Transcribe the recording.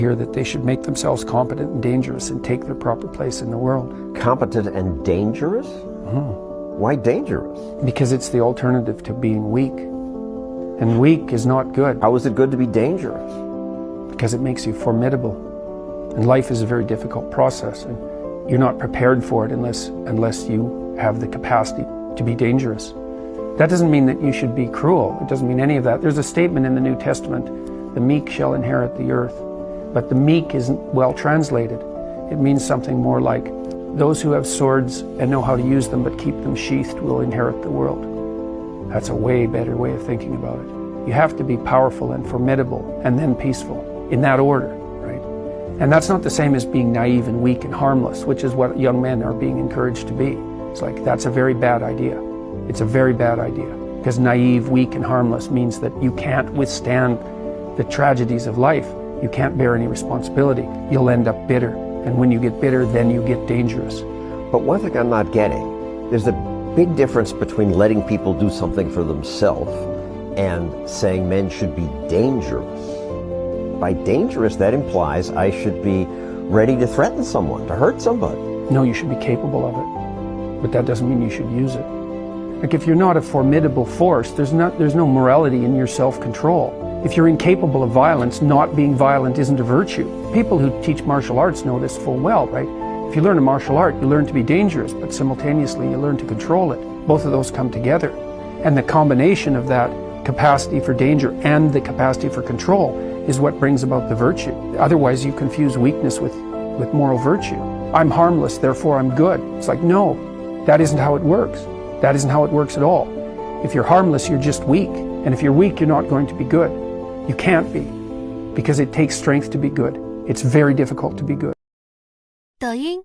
Hear that they should make themselves competent and dangerous and take their proper place in the world. Competent and dangerous? Why dangerous? Because it's the alternative to being weak. And weak is not good. How is it good to be dangerous? Because it makes you formidable. And life is a very difficult process, and you're not prepared for it unless you have the capacity to be dangerous. That doesn't mean that you should be cruel. It doesn't mean any of that. There's a statement in the New Testament, the meek shall inherit the earth. But the meek isn't well translated. It means something more like, those who have swords and know how to use them but keep them sheathed will inherit the world. That's a way better way of thinking about it. You have to be powerful and formidable and then peaceful, in that order, right? And that's not the same as being naive and weak and harmless, which is what young men are being encouraged to be. It's like, that's a very bad idea. It's a very bad idea. Because naive, weak, and harmless means that you can't withstand the tragedies of life. You can't bear any responsibility. You'll end up bitter. And when you get bitter, then you get dangerous. But one thing I'm not getting, there's a big difference between letting people do something for themselves and saying men should be dangerous. By dangerous, that implies I should be ready to threaten someone, to hurt somebody. No, you should be capable of it. But that doesn't mean you should use it. Like, if you're not a formidable force, there's no morality in your self-control. If you're incapable of violence, not being violent isn't a virtue. People who teach martial arts know this full well, right? If you learn a martial art, you learn to be dangerous, but simultaneously you learn to control it. Both of those come together. And the combination of that capacity for danger and the capacity for control is what brings about the virtue. Otherwise, you confuse weakness with moral virtue. I'm harmless, therefore I'm good. It's like, no, that isn't how it works. That isn't how it works at all. If you're harmless, you're just weak. And if you're weak, you're not going to be good. You can't be, because it takes strength to be good. It's very difficult to be good. 抖音